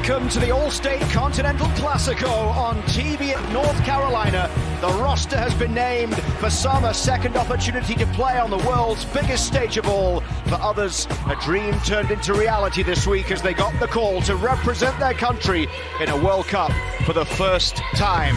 Welcome to the All-State Continental Classico on TV at North Carolina. The roster has been named. For some, a second opportunity to play on the world's biggest stage of all. For others, a dream turned into reality this week as they got the call to represent their country in a World Cup for the first time.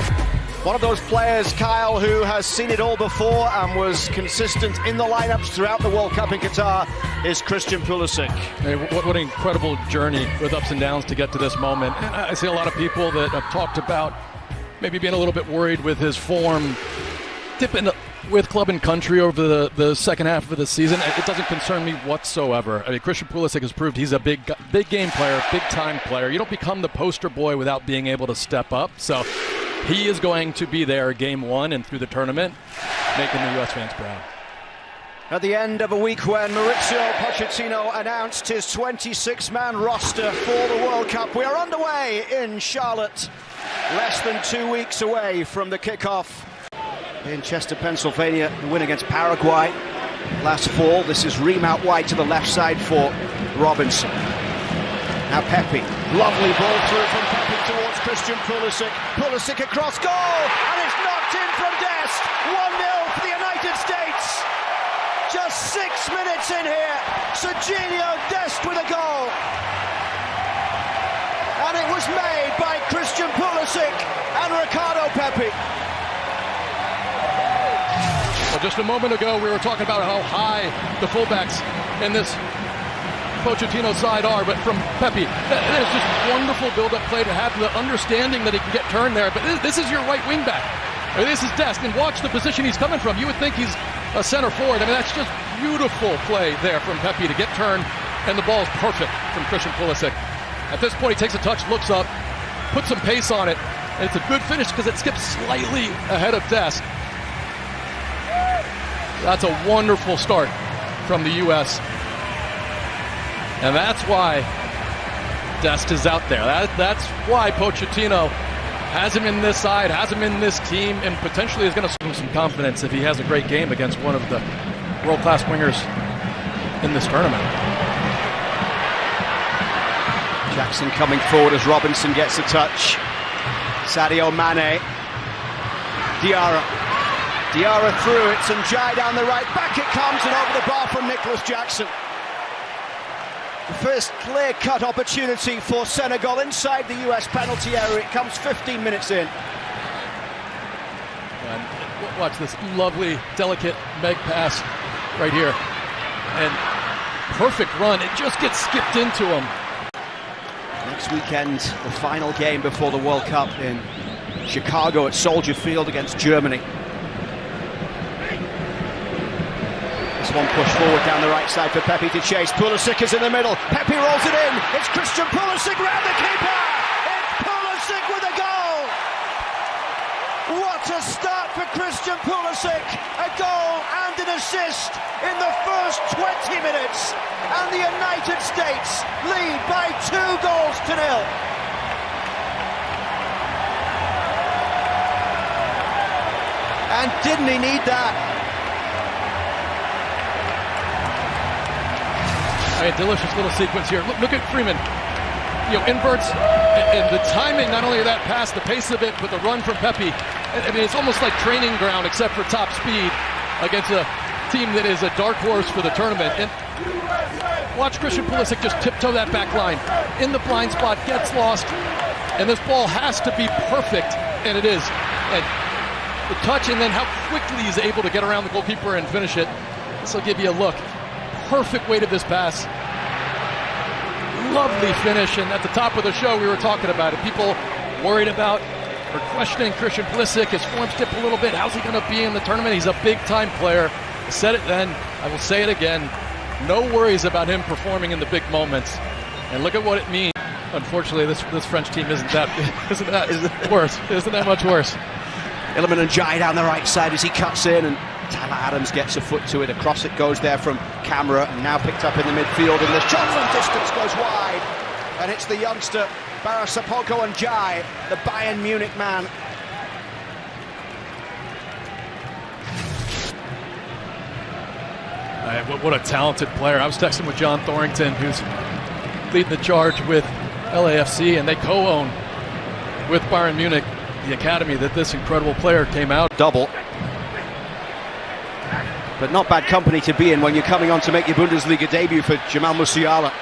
One of those players, Kyle, who has seen it all before and was consistent in the lineups throughout the World Cup in Qatar, is Christian Pulisic. Hey, what an incredible journey with ups and downs to get to this moment. And I see a lot of people that have talked about maybe being a little bit worried with his form, dipping with club and country over the second half of the season. It doesn't concern me whatsoever. I mean, Christian Pulisic has proved he's a big game player, big time player. You don't become the poster boy without being able to step up. So he is going to be there game one and through the tournament, making the U.S. fans proud. At the end of a week when Mauricio Pochettino announced his 26-man roster for the World Cup, we are underway in Charlotte, less than 2 weeks away from the kickoff in Chester, Pennsylvania. The win against Paraguay last fall. This is Ream out wide to the left side for Robinson. Now Pepe, lovely ball through from Pepe towards Christian Pulisic. Pulisic across goal, and it's knocked in from Dest. 1-0 for the United States. Just 6 minutes in here, Serginho Dest with a goal. And it was made by Christian Pulisic and Ricardo Pepi. Well, just a moment ago, we were talking about how high the fullbacks in this Pochettino side are, but from Pepe, that is just wonderful build-up play to have the understanding that he can get turned there. But this is your right wing back. I mean, this is Dest, and watch the position he's coming from. You would think he's a center forward. I mean, that's just beautiful play there from Pepe to get turned, and the ball is perfect from Christian Pulisic. At this point, he takes a touch, looks up, puts some pace on it, and it's a good finish because it skips slightly ahead of Dest. That's a wonderful start from the U.S., and that's why Dest is out there. That's why Pochettino has him in this side, has him in this team, and potentially is going to show some confidence if he has a great game against one of the world-class wingers in this tournament. Jackson coming forward as Robinson gets a touch. Sadio Mane. Diarra through it, and Jai down the right. Back it comes, and over the bar from Nicholas Jackson. The first clear-cut opportunity for Senegal inside the US penalty area. It comes 15 minutes in. And watch this lovely, delicate Meg pass right here. And perfect run. It just gets skipped into him. Next weekend, the final game before the World Cup in Chicago at Soldier Field against Germany. One push forward down the right side for Pepe to chase. Pulisic is in the middle. Pepe rolls it in. It's Christian Pulisic round the keeper. It's Pulisic with a goal. What a start for Christian Pulisic. A goal and an assist in the first 20 minutes. And the United States lead by 2 goals to 0. And didn't he need that? A delicious little sequence here. Look at Freeman. You know, inverts, and the timing, not only of that pass, the pace of it, but the run from Pepe. I mean, it's almost like training ground, except for top speed, against a team that is a dark horse for the tournament. And watch Christian Pulisic just tiptoe that back line. In the blind spot, gets lost, and this ball has to be perfect, and it is. And the touch, and then how quickly he's able to get around the goalkeeper and finish it. This will give you a look. Perfect weight of this pass. Lovely finish, and at the top of the show we were talking about it. People worried about or questioning Christian Pulisic. His form's dipped a little bit. How's he going to be in the tournament? He's a big-time player. I said it then. I will say it again. No worries about him performing in the big moments. And look at what it means. Unfortunately, this French team isn't that worse. Isn't that much worse? Illiman and Jai down the right side as he cuts in, and Tyler Adams gets a foot to it. Across it goes there from Camera, and now picked up in the midfield, and the shot from distance goes wide, and it's the youngster Barasapoko and Jai, the Bayern Munich man. What a talented player. I was texting with John Thorrington, who's leading the charge with LAFC, and they co-own with Bayern Munich the academy that this incredible player came out. Double. But not bad company to be in when you're coming on to make your Bundesliga debut for Jamal Musiala.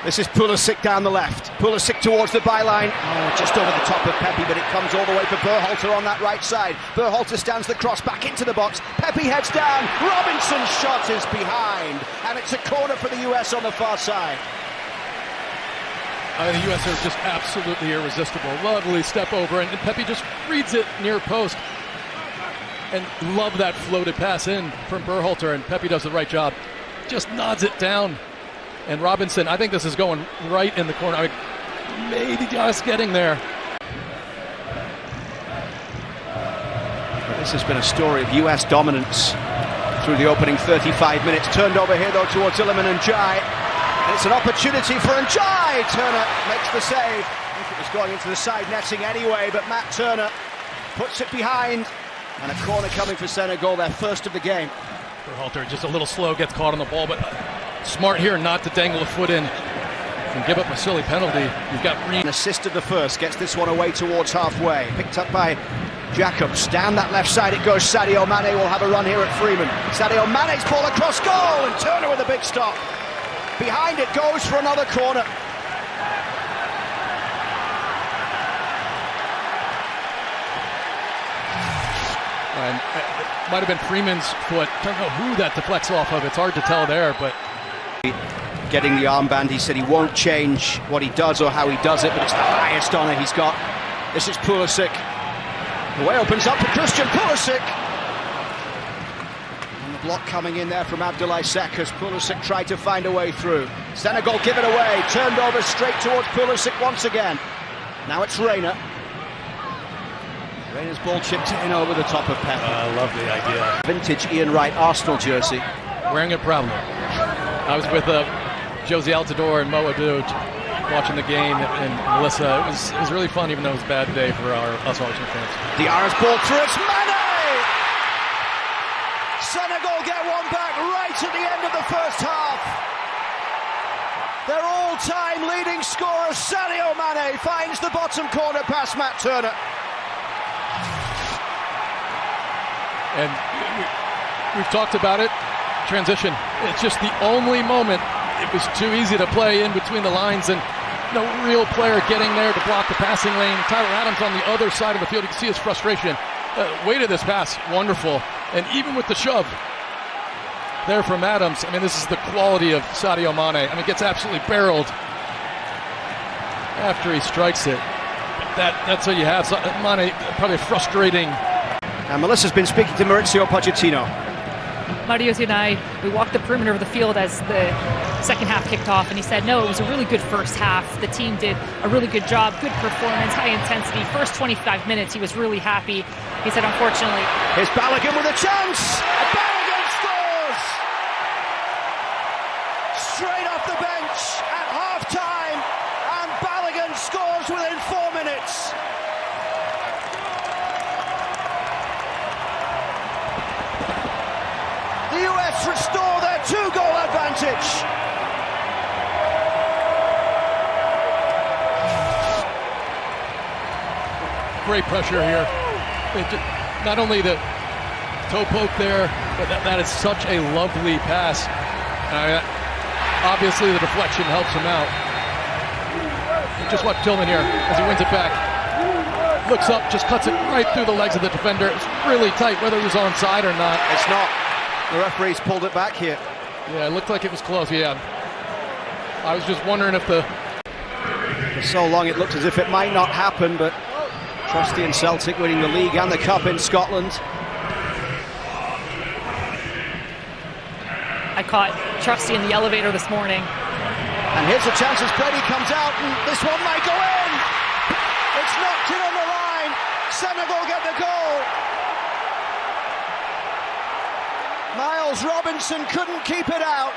This is Pulisic down the left. Pulisic towards the byline. Oh, just over the top of Pepe, but it comes all the way for Berhalter on that right side. Berhalter stands the cross back into the box. Pepe heads down. Robinson's shot is behind. And it's a corner for the US on the far side. The US are just absolutely irresistible. Lovely step over, and Pepe just reads it near post. And love that floated pass in from Berhalter, and Pepe does the right job. Just nods it down. And Robinson, I think this is going right in the corner. I mean, maybe just getting there. This has been a story of US dominance through the opening 35 minutes. Turned over here, though, towards Iliman Ndiaye. And it's an opportunity for Ndiaye. Turner makes the save. I think it was going into the side netting anyway, but Matt Turner puts it behind. And a corner coming for Senegal, their first of the game. Berhalter just a little slow, gets caught on the ball, but smart here not to dangle a foot in and give up a silly penalty. You've got Green. Assisted the first, gets this one away towards halfway. Picked up by Jacobs. Down that left side it goes. Sadio Mane will have a run here at Freeman. Sadio Mane's ball across goal, and Turner with a big stop. Behind it goes for another corner. And it might have been Freeman's foot. Don't know who that deflects off of. It's hard to tell there, but getting the armband, he said he won't change what he does or how he does it, but it's the highest honour he's got. This is Pulisic. The way opens up for Christian Pulisic. And the block coming in there from Abdoulaye Seck as Pulisic tried to find a way through. Senegal give it away. Turned over straight towards Pulisic once again. Now it's Reina. Reina's ball chipped in over the top of Pep. Lovely idea. Vintage Ian Wright Arsenal jersey. Wearing it proudly. I was with Josie Altidore and Mo Adu watching the game, and Melissa. It was really fun, even though it was a bad day for us Arsenal fans. Diarra's ball through. It's Mane! Senegal get one back right at the end of the first half. Their all-time leading scorer, Sadio Mane, finds the bottom corner past Matt Turner. And we've talked about it. Transition. It's just the only moment it was too easy to play in between the lines, and no real player getting there to block the passing lane. Tyler Adams on the other side of the field. You can see his frustration. Weight of this pass, wonderful. And even with the shove there from Adams, I mean, this is the quality of Sadio Mane. I mean, gets absolutely barreled after he strikes it. That's what you have. So, Mane, probably frustrating. And Melissa's been speaking to Maurizio Pochettino. Mario and I, we walked the perimeter of the field as the second half kicked off, and he said, no, it was a really good first half. The team did a really good job, good performance, high intensity. First 25 minutes, he was really happy. He said, unfortunately... Here's Balogun with a chance! Balogun scores! Straight off the bench at half-time, and Balogun scores within 4 minutes. The US restore their 2-goal advantage. Great pressure here. Not only the toe poke there, but that is such a lovely pass. Obviously the deflection helps him out. Just watch Tillman here as he wins it back. Looks up, just cuts it right through the legs of the defender. It's really tight, whether he was onside or not. It's not. The referee's pulled it back here. Yeah, it looked like it was close, yeah. I was just wondering if for so long it looked as if it might not happen, but Trusty and Celtic winning the league and the cup in Scotland. I caught Trusty in the elevator this morning. And here's a chance as Brady comes out, and this one might go in. It's knocked in on the line. Senegal get the goal. Miles Robinson couldn't keep it out.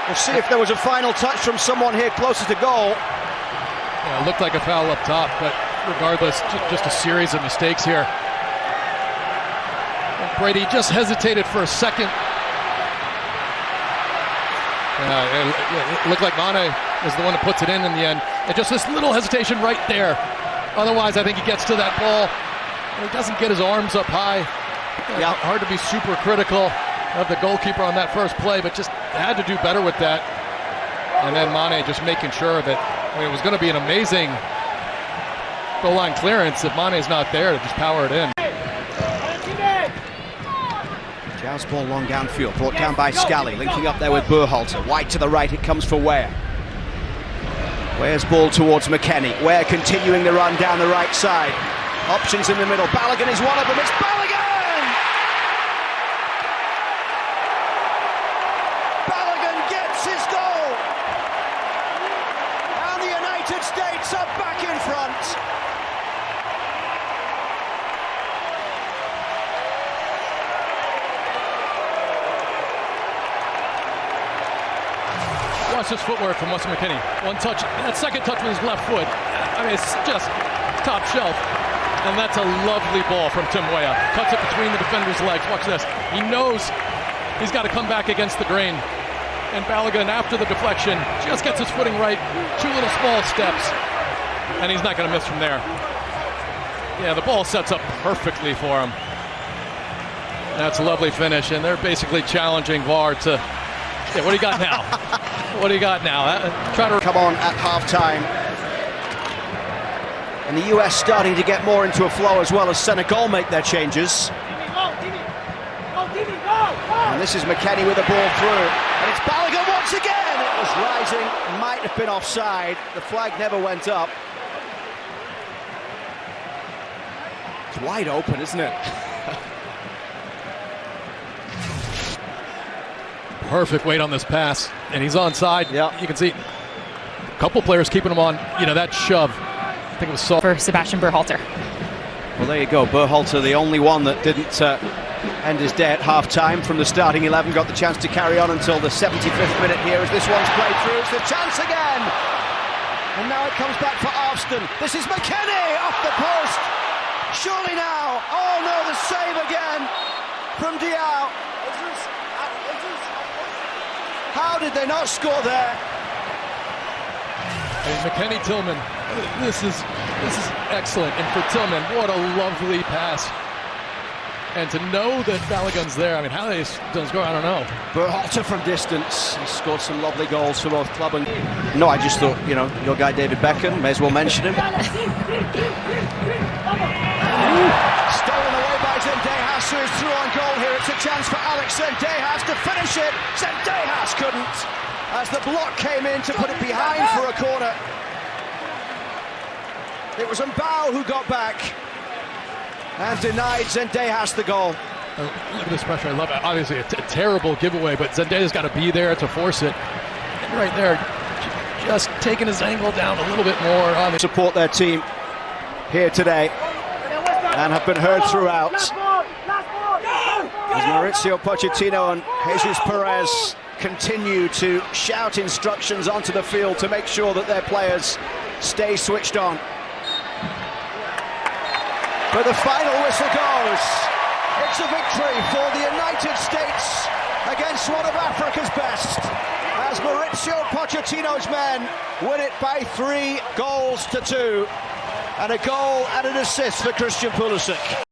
We'll see if there was a final touch from someone here closer to goal. Yeah, it looked like a foul up top, but regardless, just a series of mistakes here. Brady just hesitated for a second. It looked like Mane is the one that puts it in the end. And just this little hesitation right there. Otherwise, I think he gets to that ball. And he doesn't get his arms up high. Yeah, hard to be super critical of the goalkeeper on that first play, but just had to do better with that. And then Mane just making sure that, I mean, it was going to be an amazing goal line clearance if Mane's not there to just power it in. Jazz ball long downfield, brought down by Scally, linking up there with Berhalter. Wide to the right, it comes for Ware. Ware's ball towards McKennie. Ware continuing the run down the right side. Options in the middle. Balogun is one of them. It's Balogun! Balogun gets his goal! And the United States are back in front. Watch this footwork from Weston McKennie. One touch, that second touch with his left foot. I mean, it's just top shelf. And that's a lovely ball from Tim Weah. Cuts it between the defender's legs. Watch this. He knows he's got to come back against the grain. And Balogun, after the deflection, just gets his footing right. Two little small steps. And he's not going to miss from there. Yeah, the ball sets up perfectly for him. That's a lovely finish. And they're basically challenging VAR to, yeah, what do you got now? What do you got now? Try to come on at half-time. And the US starting to get more into a flow as well as Senegal make their changes. And this is McKennie with the ball through. And it's Balogun once again. It was rising, might have been offside. The flag never went up. It's wide open, isn't it? Perfect weight on this pass, and he's onside. Yeah, you can see a couple players keeping him on. You know, that shove. I think it was soft for Sebastian Berhalter. Well, there you go. Berhalter, the only one that didn't end his day at half-time from the starting 11, got the chance to carry on until the 75th minute here as this one's played through. It's the chance again, and now it comes back for Arvston. This is McKennie off the post. Surely now. Oh no, the save again from Diao. How did they not score there? Hey, McKennie Tillman, this is excellent. And for Tillman, what a lovely pass. And to know that Balogun's there, I mean, how they don't score, I don't know. Berhalter from distance. He scored some lovely goals for both club and... No, I just thought, you know, your guy David Beckham, may as well mention him. Stolen away by Zendejas, who is through on goal here. It's a chance for Alex Zendejas to finish it. Zendejas couldn't, as the block came in to put it behind for a corner. It was Mbao who got back and denied Zendejas the goal. Look at this pressure, I love it. Obviously a terrible giveaway, but Zendejas got to be there to force it. And right there, just taking his angle down a little bit more. On the support their team here today and have been heard throughout. As Mauricio Pochettino and Jesus Perez continue to shout instructions onto the field to make sure that their players stay switched on. But the final whistle goes. It's a victory for the United States against one of Africa's best, as Mauricio Pochettino's men win it by 3 goals to 2, and a goal and an assist for Christian Pulisic.